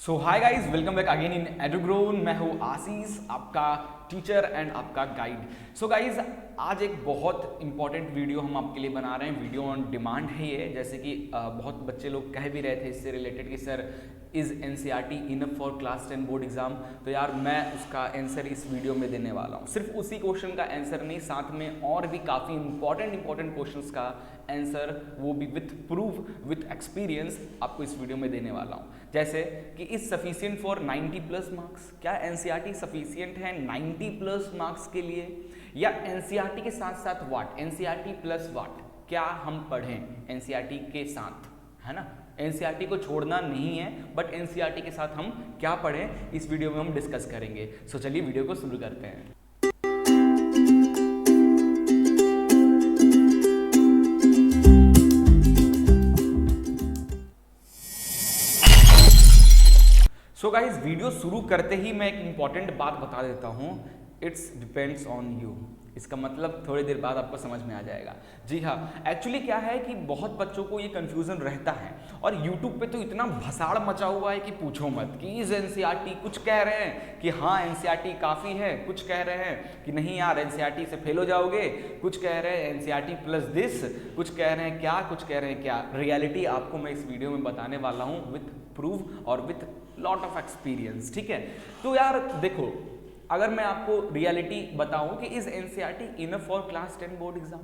So hi guys, welcome back again in Edugron. मैं हूँ आशीष, आपका टीचर एंड आपका गाइड। सो गाइस, आज एक बहुत इंपॉर्टेंट वीडियो हम आपके लिए बना रहे हैं। वीडियो ऑन डिमांड है ये, जैसे कि बहुत बच्चे लोग कह भी रहे थे इससे रिलेटेड कि sir is NCERT enough for class 10 board exam. तो यार मैं उसका आंसर इस वीडियो में देने वाला हूँ। सिर्फ उसी क्वेश्चन का आंसर नहीं, साथ में और भी काफ़ी इंपॉर्टेंट क्वेश्चंस का आंसर, वो भी विथ प्रूफ विथ एक्सपीरियंस आपको इस वीडियो में देने वाला हूँ। जैसे कि is sufficient for 90 plus marks, क्या एनसीईआरटी सफिशिएंट है 90 प्लस मार्क्स के लिए, या एनसीईआरटी के साथ साथ व्हाट, एनसीईआरटी प्लस व्हाट, क्या हम पढ़ें एनसीईआरटी के साथ, है ना। एनसीईआरटी को छोड़ना नहीं है, बट एनसीईआरटी के साथ हम क्या पढ़ें इस वीडियो में हम डिस्कस करेंगे। सो चलिए वीडियो को शुरू करते हैं। सो गाइज, वीडियो शुरू करते ही मैं एक इंपॉर्टेंट बात बता देता हूँ, इट्स डिपेंड्स ऑन यू। इसका मतलब थोड़ी देर बाद आपको समझ में आ जाएगा। जी हाँ, एक्चुअली क्या है कि बहुत बच्चों को ये कंफ्यूजन रहता है, और यूट्यूब पे तो इतना भसाड़ मचा हुआ है कि पूछो मत। कि इस एनसीईआरटी, कुछ कह रहे हैं कि हाँ एनसीईआरटी काफ़ी है, कुछ कह रहे हैं कि नहीं यार एनसीईआरटी से फेल हो जाओगे, कुछ कह रहे हैं एनसीईआरटी प्लस दिस, कुछ कह रहे हैं क्या, कुछ कह रहे हैं क्या। रियलिटी आपको मैं इस वीडियो में बताने वाला हूँ विथ प्रूफ और विथ लॉट ऑफ एक्सपीरियंस, ठीक है। तो यार देखो, अगर मैं आपको रियलिटी बताऊं कि is NCERT enough for class 10 board exam,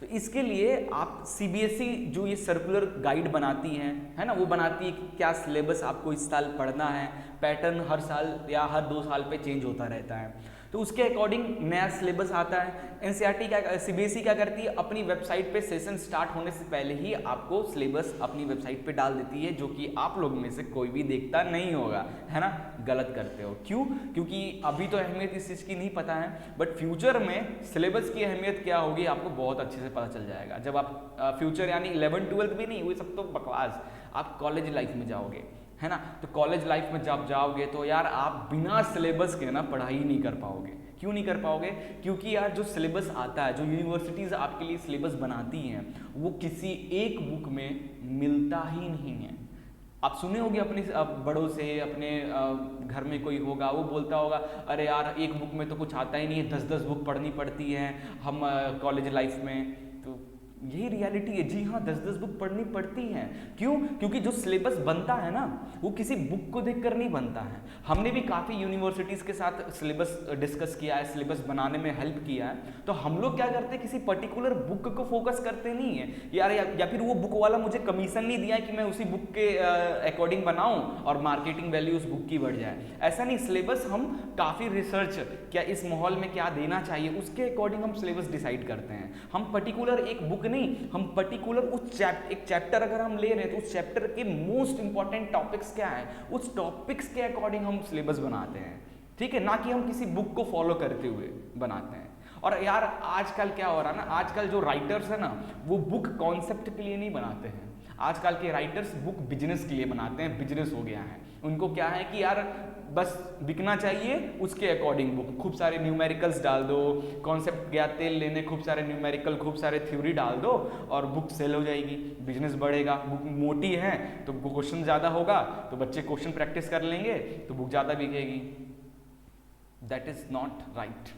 तो इसके लिए आप सीबीएसई जो ये सर्कुलर गाइड बनाती है ना, वो बनाती है कि क्या सिलेबस आपको इस साल पढ़ना है। पैटर्न हर साल या हर 2 साल पे चेंज होता रहता है, तो उसके अकॉर्डिंग नया सिलेबस आता है। एनसीईआरटी क्या, सीबीएसई क्या करती है, अपनी वेबसाइट पे सेशन स्टार्ट होने से पहले ही आपको सिलेबस अपनी वेबसाइट पे डाल देती है, जो कि आप लोग में से कोई भी देखता नहीं होगा, है ना। गलत करते हो, क्यों? क्योंकि अभी तो अहमियत इस चीज़ की नहीं पता है, बट फ्यूचर में सिलेबस की अहमियत क्या होगी आपको बहुत अच्छे से पता चल जाएगा। जब आप फ्यूचर यानी 11-12 भी नहीं, वो सब तो बकवास, आप कॉलेज लाइफ में जाओगे, है ना। तो कॉलेज लाइफ में जब जाओगे तो यार आप बिना सिलेबस के ना पढ़ाई नहीं कर पाओगे। क्यों नहीं कर पाओगे? क्योंकि यार जो सिलेबस आता है, जो यूनिवर्सिटीज़ आपके लिए सिलेबस बनाती हैं, वो किसी एक बुक में मिलता ही नहीं है। आप सुने होंगे अपने बड़ों से, अपने घर में कोई होगा वो बोलता होगा अरे यार एक बुक में तो कुछ आता ही नहीं है, 10-10 बुक पढ़नी पड़ती हैं हम कॉलेज लाइफ में। तो यही रियलिटी है। जी हाँ, 10-10 बुक पढ़नी पड़ती हैं। क्यों? क्योंकि जो सिलेबस बनता है ना, वो किसी बुक को देखकर नहीं बनता है। हमने भी काफ़ी यूनिवर्सिटीज़ के साथ सिलेबस डिस्कस किया है, सिलेबस बनाने में हेल्प किया है। तो हम लोग क्या करते हैं, किसी पर्टिकुलर बुक को फोकस करते नहीं है यार, या फिर वो बुक वाला मुझे कमीशन नहीं दिया है कि मैं उसी बुक के अकॉर्डिंग बनाऊँ और मार्केटिंग वैल्यू उस बुक की बढ़ जाए। ऐसा नहीं, सिलेबस हम काफ़ी रिसर्च, क्या इस माहौल में क्या देना चाहिए, उसके अकॉर्डिंग हम सिलेबस डिसाइड करते हैं। हम पर्टिकुलर एक बुक नहीं, हम पर्टिकुलर उस एक चैप्टर अगर हम ले रहे हैं तो उस चैप्टर के मोस्ट इंपॉर्टेंट टॉपिक्स क्या है, उस टॉपिक्स के अकॉर्डिंग हम सिलेबस बनाते हैं, ठीक है, ना कि हम किसी बुक को फॉलो करते हुए बनाते हैं। और यार आजकल क्या हो रहा है ना, आजकल जो राइटर्स है ना, वो बुक कॉन्सेप्ट के लिए नहीं बनाते हैं। आजकल के राइटर्स बुक बिजनेस के लिए बनाते हैं। बिजनेस हो गया है उनको, क्या है कि यार बस बिकना चाहिए, उसके अकॉर्डिंग बुक, खूब सारे न्यूमेरिकल्स डाल दो, कॉन्सेप्ट गया तेल लेने, खूब सारे न्यूमेरिकल, खूब सारे थ्योरी डाल दो और बुक सेल हो जाएगी, बिजनेस बढ़ेगा। बुक मोटी है तो क्वेश्चन ज़्यादा होगा, तो बच्चे क्वेश्चन प्रैक्टिस कर लेंगे तो बुक ज़्यादा बिकेगी। दैट इज़ नॉट राइट,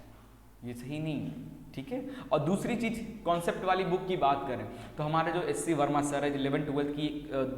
ये सही नहीं है, ठीक है। और दूसरी चीज़, कॉन्सेप्ट वाली बुक की बात करें तो हमारे जो एससी वर्मा सर है, 11-12 की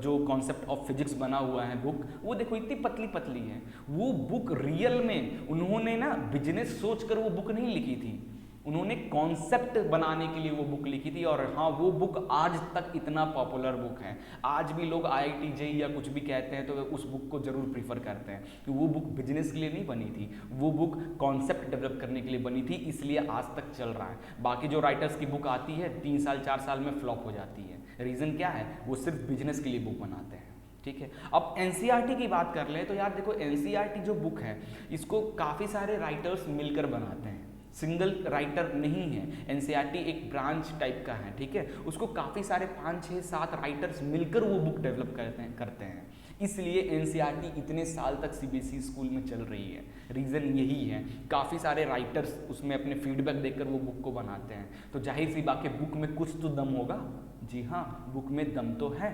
जो कॉन्सेप्ट ऑफ फिजिक्स बना हुआ है बुक, वो देखो इतनी पतली पतली है। वो बुक रियल में उन्होंने ना बिजनेस सोचकर वो बुक नहीं लिखी थी, उन्होंने कॉन्सेप्ट बनाने के लिए वो बुक लिखी थी। और हाँ, वो बुक आज तक इतना पॉपुलर बुक है, आज भी लोग IIT JEE या कुछ भी कहते हैं तो उस बुक को जरूर प्रीफर करते हैं। कि वो बुक बिजनेस के लिए नहीं बनी थी, वो बुक कॉन्सेप्ट डेवलप करने के लिए बनी थी, इसलिए आज तक चल रहा है। बाकी जो राइटर्स की बुक आती है 3 साल 4 साल में फ्लॉप हो जाती है। रीज़न क्या है? वो सिर्फ बिजनेस के लिए बुक बनाते हैं, ठीक है। अब एनसीईआरटी की बात कर लें तो यार देखो, एनसीईआरटी जो बुक है इसको काफ़ी सारे राइटर्स मिलकर बनाते हैं, सिंगल राइटर नहीं है। एनसीईआरटी एक ब्रांच टाइप का है, ठीक है। उसको काफ़ी सारे 5-6-7 राइटर्स मिलकर वो बुक डेवलप करते हैं। इसलिए एनसीईआरटी इतने साल तक सीबीएसई स्कूल में चल रही है। रीज़न यही है, काफ़ी सारे राइटर्स उसमें अपने फीडबैक देकर वो बुक को बनाते हैं। तो जाहिर सी बात है, बुक में कुछ तो दम होगा। जी हाँ, बुक में दम तो है,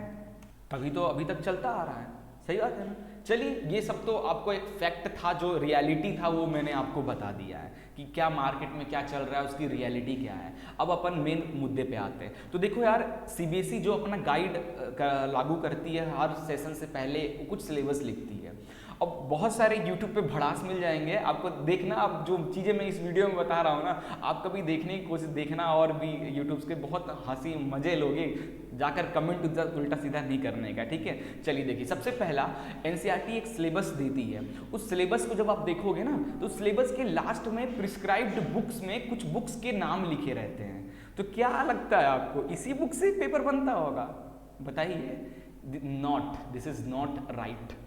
तभी तो अभी तक चलता आ रहा है। सही बात है ना। चलिए, ये सब तो आपको एक फैक्ट था, जो रियलिटी था वो मैंने आपको बता दिया है कि क्या मार्केट में क्या चल रहा है, उसकी रियलिटी क्या है। अब अपन मेन मुद्दे पे आते हैं। तो देखो यार, सीबीएसई जो अपना गाइड लागू करती है, हर सेशन से पहले कुछ सिलेबस लिखती है। अब बहुत सारे YouTube पे भड़ास मिल जाएंगे आपको, देखना अब जो चीज़ें मैं इस वीडियो में बता रहा हूँ ना, आप कभी देखने की कोशिश देखना, और भी यूट्यूब के बहुत हंसी मजे लोगे, जाकर कमेंट उल्टा सीधा नहीं करने का, ठीक है। चलिए देखिए, सबसे पहला एनसीईआरटी एक सिलेबस देती है। उस सिलेबस को जब आप देखोगे ना, तो सिलेबस के लास्ट में प्रिस्क्राइब्ड बुक्स में कुछ बुक्स के नाम लिखे रहते हैं। तो क्या लगता है आपको, इसी बुक से पेपर बनता होगा? बताइए। Not, this is not right,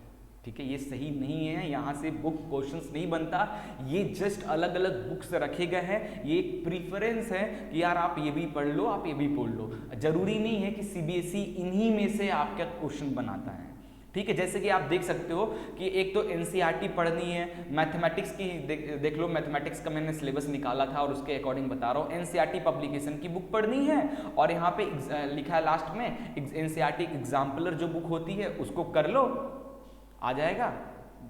ठीक है, ये सही नहीं है। यहाँ से बुक क्वेश्चंस नहीं बनता, ये जस्ट अलग अलग बुक्स रखे गए हैं। ये एक प्रीफरेंस है कि यार आप ये भी पढ़ लो, आप ये भी पढ़ लो। जरूरी नहीं है कि सीबीएसई इन्हीं में से आपका क्वेश्चन बनाता है, ठीक है। जैसे कि आप देख सकते हो कि एक तो एनसीईआरटी पढ़नी है, मैथमेटिक्स की देख लो, मैथमेटिक्स का मैंने सिलेबस निकाला था और उसके अकॉर्डिंग बता रहा हूँ। एनसीईआरटी पब्लिकेशन की बुक पढ़नी है, और यहाँ पे लिखा है लास्ट में एनसीईआरटी एग्जाम्पलर जो बुक होती है उसको कर लो, आ जाएगा।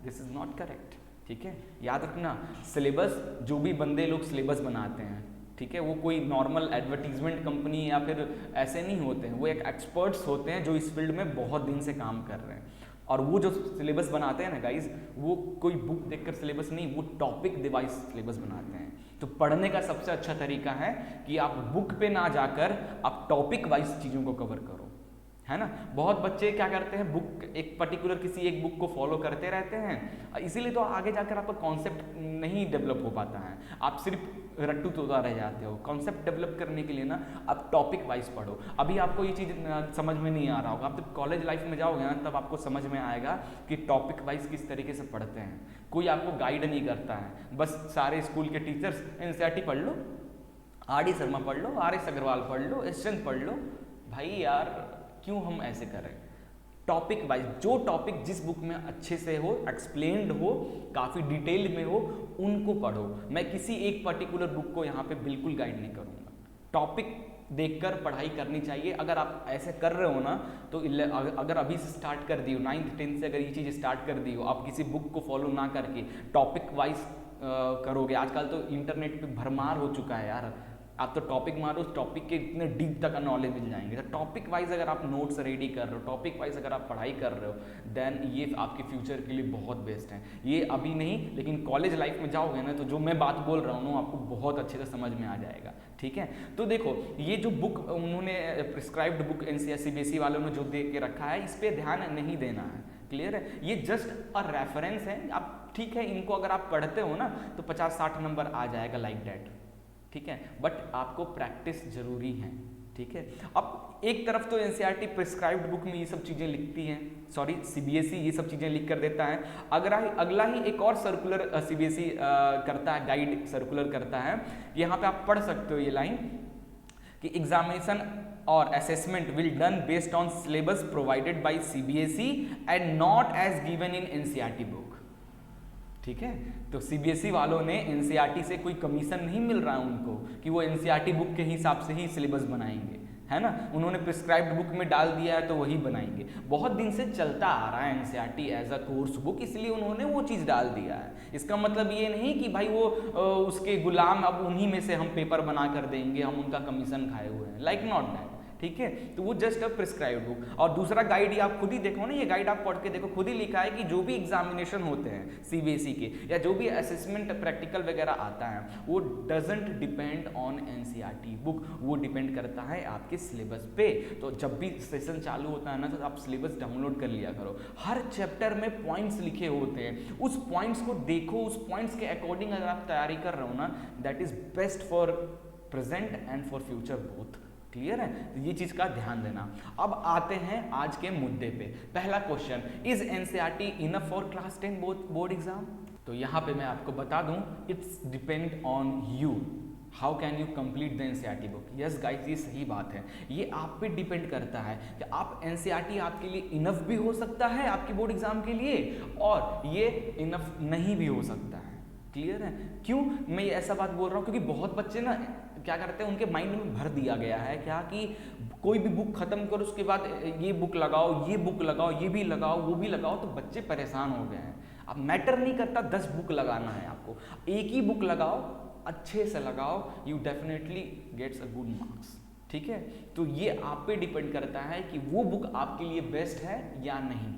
दिस इज नॉट करेक्ट, ठीक है। याद रखना, सिलेबस जो भी बंदे लोग सिलेबस बनाते हैं, ठीक है, वो कोई नॉर्मल एडवर्टीजमेंट कंपनी या फिर ऐसे नहीं होते हैं, वो एक एक्सपर्ट्स होते हैं जो इस फील्ड में बहुत दिन से काम कर रहे हैं। और वो जो सिलेबस बनाते हैं ना गाइज, वो कोई बुक देखकर सिलेबस नहीं, वो टॉपिक डिवाइस सिलेबस बनाते हैं। तो पढ़ने का सबसे अच्छा तरीका है कि आप बुक पे ना जाकर आप टॉपिक वाइज चीज़ों को कवर करो, है ना। बहुत बच्चे क्या करते हैं, बुक एक पर्टिकुलर किसी एक बुक को फॉलो करते रहते हैं, इसीलिए तो आगे जाकर आपका कॉन्सेप्ट नहीं डेवलप हो पाता है, आप सिर्फ रट्टू तोता रह जाते हो। कॉन्सेप्ट डेवलप करने के लिए ना आप टॉपिक वाइज पढ़ो। अभी आपको ये चीज़ समझ में नहीं आ रहा होगा, आप जब कॉलेज लाइफ में जाओगे ना तब आपको समझ में आएगा कि टॉपिक वाइज किस तरीके से पढ़ते हैं। कोई आपको गाइड नहीं करता है, बस सारे स्कूल के टीचर्स एनसीईआरटी पढ़ लो, आर.डी. शर्मा पढ़ लो, आर.एस. अग्रवाल पढ़ लो, एस.चंद पढ़ लो। भाई यार, क्यों हम ऐसे करें? टॉपिक वाइज, जो टॉपिक जिस बुक में अच्छे से हो, एक्सप्लेन्ड हो, काफ़ी डिटेल में हो, उनको पढ़ो। मैं किसी एक पर्टिकुलर बुक को यहाँ पे बिल्कुल गाइड नहीं करूँगा। टॉपिक देखकर पढ़ाई करनी चाहिए। अगर आप ऐसे कर रहे हो ना, तो अगर अभी से स्टार्ट कर दी हो, 9th 10th से अगर ये चीज़ स्टार्ट कर दी हो, आप किसी बुक को फॉलो ना करके टॉपिक वाइज करोगे। आजकल तो इंटरनेट पे भरमार हो चुका है यार, आप तो टॉपिक मारो, टॉपिक के इतने डीप तक का नॉलेज मिल जाएंगे। तो टॉपिक वाइज अगर आप नोट्स रेडी कर रहे हो, टॉपिक वाइज अगर आप पढ़ाई कर रहे हो, देन ये आपके फ्यूचर के लिए बहुत बेस्ट है। ये अभी नहीं, लेकिन कॉलेज लाइफ में जाओगे ना, तो जो मैं बात बोल रहा हूँ ना, आपको बहुत अच्छे से समझ में आ जाएगा, ठीक है। तो देखो, ये जो बुक उन्होंने प्रिस्क्राइब्ड बुक सीबीएसई वालों ने जो दे के रखा है, इस पर ध्यान नहीं देना है, क्लियर है। ये जस्ट अ रेफरेंस है, आप ठीक है, इनको अगर आप पढ़ते हो ना तो 50-60 नंबर आ जाएगा लाइक डैट, ठीक है। बट आपको प्रैक्टिस जरूरी है, ठीक है। अब एक तरफ तो एनसीईआरटी प्रिस्क्राइब्ड बुक में ये सब चीज़ें लिखती हैं, सॉरी सीबीएसई ये सब चीज़ें लिख कर देता है। अगला ही एक और सर्कुलर सीबीएसई करता है, गाइड सर्कुलर करता है। यहाँ पे आप पढ़ सकते हो ये लाइन कि एग्जामिनेशन और assessment will done based on syllabus provided by CBSE and not as given in NCERT book, ठीक है। तो सीबीएसई वालों ने एनसीईआरटी से कोई कमीशन नहीं मिल रहा है उनको कि वो एनसीईआरटी बुक के हिसाब से ही सिलेबस बनाएंगे, है ना। उन्होंने प्रिस्क्राइब्ड बुक में डाल दिया है तो वही बनाएंगे। बहुत दिन से चलता आ रहा है NCERT as a course book, इसलिए उन्होंने वो चीज़ डाल दिया है। इसका मतलब ये नहीं कि भाई वो उसके गुलाम, अब उन्हीं में से हम पेपर बना कर देंगे, हम उनका कमीशन खाए हुए हैं, लाइक नॉट दैट, ठीक है। तो वो जस्ट अ प्रिस्क्राइब्ड बुक। और दूसरा गाइड ही आप खुद ही देखो ना, ये गाइड आप पढ़ के देखो, खुद ही लिखा है कि जो भी एग्जामिनेशन होते हैं सीबीएसई के, या जो भी असेसमेंट प्रैक्टिकल वगैरह आता है, वो doesn't depend on NCERT book, वो डिपेंड करता है आपके सिलेबस पे। तो जब भी सेशन चालू होता है ना, तो आप सिलेबस डाउनलोड कर लिया करो। हर चैप्टर में पॉइंट्स लिखे होते हैं, उस पॉइंट्स को देखो, उस पॉइंट्स के अकॉर्डिंग अगर आप तैयारी कर रहे हो ना, that is best for present and for future both, clear है। तो ये चीज का ध्यान देना। अब आते हैं आज के मुद्दे पे। पहला question, is NCERT enough for class 10 board exam? तो यहाँ पे मैं आपको बता दूं, it's depend on you, how can you complete the NCERT book. Yes guys, ये सही बात है, ये आप पे डिपेंड करता है कि आप एनसीईआरटी आपके लिए इनफ भी हो सकता है आपके बोर्ड एग्जाम के लिए, और ये इनफ नहीं भी हो सकता है, क्लियर है। क्यों मैं ये ऐसा बात बोल रहा हूँ, क्योंकि बहुत बच्चे ना क्या करते हैं, उनके माइंड में भर दिया गया है क्या कि कोई भी बुक खत्म करो उसके बाद ये बुक लगाओ, ये बुक लगाओ, ये भी लगाओ, वो भी लगाओ, तो बच्चे परेशान हो गए हैं। अब मैटर नहीं करता 10 बुक लगाना है आपको, एक ही बुक लगाओ, अच्छे से लगाओ, you definitely gets a good marks. ठीक है, तो ये आप पे डिपेंड करता है कि वो बुक आपके लिए बेस्ट है या नहीं।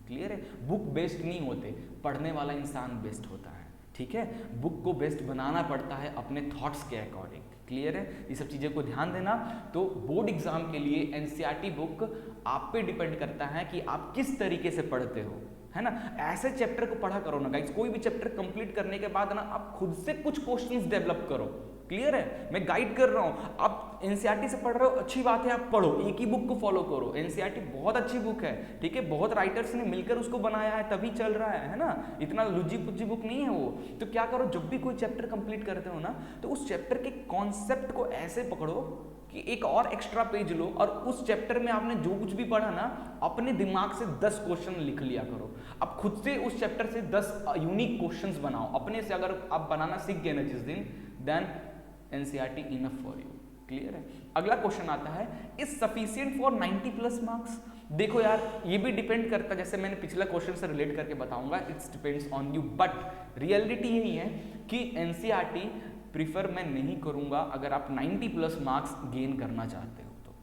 क्लियर है, बुक बेस्ट नहीं होते, पढ़ने वाला इंसान बेस्ट होता है। ठीक है, बुक को बेस्ट बनाना पड़ता है अपने थॉट्स के अकॉर्डिंग। क्लियर है, ये सब चीज़ें को ध्यान देना। तो बोर्ड एग्जाम के लिए एनसीईआरटी बुक आप पे डिपेंड करता है कि आप किस तरीके से पढ़ते हो, है ना। ऐसे चैप्टर को पढ़ा करो ना गाइस, कोई भी चैप्टर कंप्लीट करने के बाद ना आप खुद से कुछ क्वेश्चंस डेवलप करो। क्लियर है, मैं गाइड कर रहा हूँ, आप एनसीईआरटी से पढ़ रहे हो, अच्छी बात है, आप पढ़ो, एक ही बुक को फॉलो करो। एनसीईआरटी बहुत अच्छी बुक है, ठीक है, बहुत राइटर्स ने मिलकर उसको बनाया है, तभी चल रहा है ना, इतना लुजी पुजी बुक नहीं है वो। तो क्या करो, जब भी कोई चैप्टर कंप्लीट करते हो ना, तो उस चैप्टर के कॉन्सेप्ट को ऐसे पकड़ो कि एक और एक्स्ट्रा पेज लो, और उस चैप्टर में आपने जो कुछ भी पढ़ा ना, अपने दिमाग से 10 क्वेश्चन लिख लिया करो। अब खुद से उस चैप्टर से 10 यूनिक क्वेश्चंस बनाओ अपने से। अगर आप बनाना सीख गए ना जिस दिन, then NCERT enough for you. Clear है, अगला क्वेश्चन आता है, इज सफिशिएंट फॉर 90+ मार्क्स। देखो यार, ये भी डिपेंड करता है, जैसे मैंने पिछला क्वेश्चन से रिलेट करके बताऊंगा, it's depends on you, but reality यही है कि एनसीईआरटी प्रीफर मैं नहीं करूंगा अगर आप 90+ मार्क्स गेन करना चाहते हो तो।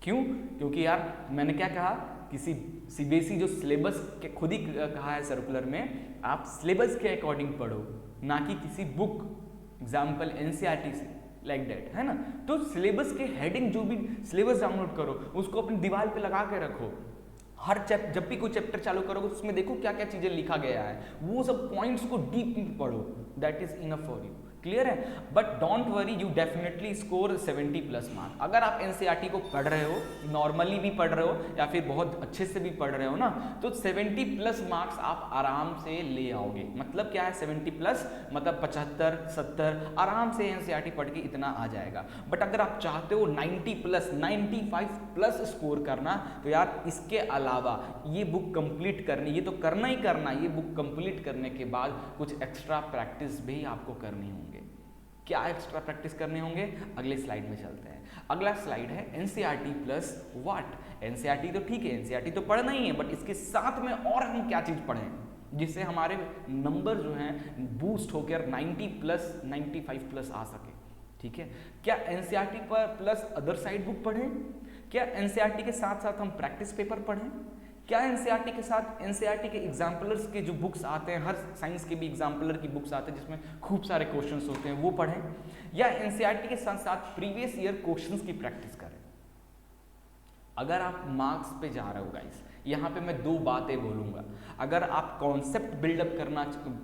क्यों? क्योंकि यार मैंने क्या कहा, किसी सीबीएसई जो सिलेबस के खुद ही कहा है सर्कुलर में, आप सिलेबस के अकॉर्डिंग पढ़ो, ना कि किसी बुक, एग्जाम्पल एनसीईआरटी से, लाइक दैट, है ना। तो सिलेबस के हेडिंग, जो भी सिलेबस डाउनलोड करो उसको अपनी दीवार पे लगा के रखो। हर चैप्टर, जब भी कोई चैप्टर चालू करोगे उसमें देखो क्या क्या चीजें लिखा गया है, वो सब पॉइंट्स को डीप पढ़ो, that is enough for you. Clear है, but don't worry, you definitely score 70+ marks. अगर आप एनसीईआरटी को पढ़ रहे हो, नॉर्मली भी पढ़ रहे हो या फिर बहुत अच्छे से भी पढ़ रहे हो ना, तो 70+ मार्क्स आप आराम से ले आओगे। मतलब क्या है 70+, मतलब 75, 70 आराम से एनसीईआरटी पढ़ के इतना आ जाएगा। बट अगर आप चाहते हो 90+, 95+ स्कोर करना, तो यार इसके अलावा ये बुक कंप्लीट करनी, ये तो करना ही करना, ये बुक कंप्लीट करने के बाद कुछ एक्स्ट्रा प्रैक्टिस भी आपको करनी होंगी। क्या एक्स्ट्रा प्रैक्टिस करने होंगे, अगले स्लाइड में चलते हैं। अगला स्लाइड है एनसीईआरटी प्लस व्हाट। एनसीईआरटी तो ठीक है, एनसीईआरटी तो पढ़ना ही है, बट इसके साथ में और हम क्या चीज पढ़ें जिससे हमारे नंबर जो हैं बूस्ट होकर 90+, 95+ आ सके। ठीक है, क्या एनसीईआरटी पर प्लस अदर साइड बुक पढ़ें? क्या एनसीईआरटी के साथ साथ हम प्रैक्टिस पेपर पढ़ें? क्या एनसीईआरटी के साथ एनसीईआरटी के एग्जाम्पलर्स के जो बुक्स आते हैं, हर साइंस के भी एग्जाम्पलर की बुक्स आते हैं जिसमें खूब सारे क्वेश्चंस होते हैं, वो पढ़ें? या एनसीईआरटी के साथ साथ प्रीवियस ईयर क्वेश्चंस की प्रैक्टिस करें? अगर आप मार्क्स पे जा रहे हो गाइस, यहाँ पे मैं 2 बातें बोलूँगा। अगर आप कॉन्सेप्ट बिल्डअप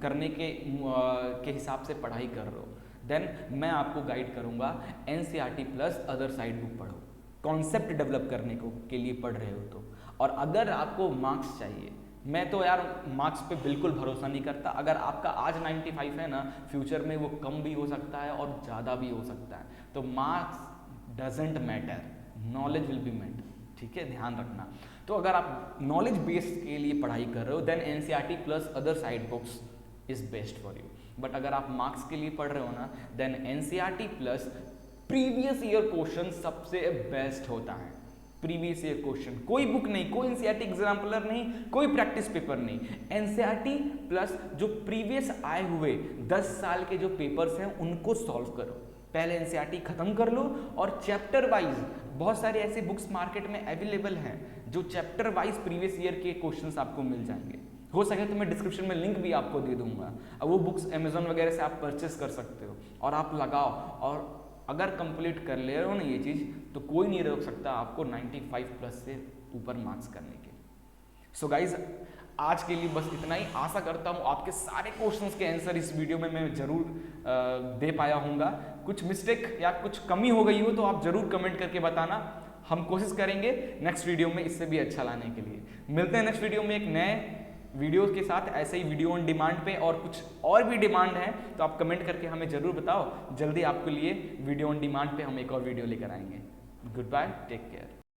करने के हिसाब से पढ़ाई कर रहे हो, देन मैं आपको गाइड करूँगा NCERT plus other side book पढ़ो, कॉन्सेप्ट डेवलप करने के लिए पढ़ रहे हो तो। और अगर आपको मार्क्स चाहिए, मैं तो यार मार्क्स पे बिल्कुल भरोसा नहीं करता। अगर आपका आज 95 है ना, फ्यूचर में वो कम भी हो सकता है और ज़्यादा भी हो सकता है। तो marks doesn't matter, knowledge will be matter. ठीक है, ध्यान रखना। तो अगर आप नॉलेज बेस्ड के लिए पढ़ाई कर रहे हो, then NCERT plus other side books is best for you. But अगर आप मार्क्स के लिए पढ़ रहे हो ना, then NCERT plus previous year question सबसे बेस्ट होता है। प्रीवियस ईयर क्वेश्चन, कोई बुक नहीं, कोई एनसीईआरटी एग्जाम्पलर नहीं, कोई प्रैक्टिस पेपर नहीं, एनसीईआरटी प्लस जो प्रीवियस आए हुए 10 साल के जो पेपर्स हैं उनको सॉल्व करो। पहले एनसीईआरटी खत्म कर लो और चैप्टर वाइज बहुत सारे ऐसे बुक्स मार्केट में अवेलेबल हैं जो चैप्टर वाइज प्रीवियस ईयर के क्वेश्चंस आपको मिल जाएंगे। हो सके तो मैं डिस्क्रिप्शन में लिंक भी आपको दे दूंगा, अब वो बुक्स अमेजोन वगैरह से आप परचेस कर सकते हो और आप लगाओ। और अगर कंप्लीट कर ले रहे हो ना ये चीज़, तो कोई नहीं रोक सकता आपको 95+ से ऊपर मार्क्स करने के। सो गाइज, आज के लिए बस इतना ही। आशा करता हूँ आपके सारे क्वेश्चंस के आंसर इस वीडियो में मैं जरूर दे पाया हूँगा। कुछ मिस्टेक या कुछ कमी हो गई हो तो आप जरूर कमेंट करके बताना, हम कोशिश करेंगे नेक्स्ट वीडियो में इससे भी अच्छा लाने के लिए। मिलते हैं नेक्स्ट वीडियो में एक नए वीडियो के साथ, ऐसे ही वीडियो ऑन डिमांड पे। और कुछ और भी डिमांड है तो आप कमेंट करके हमें जरूर बताओ, जल्दी आपके लिए वीडियो ऑन डिमांड पे हम एक और वीडियो लेकर आएंगे। Goodbye, take care.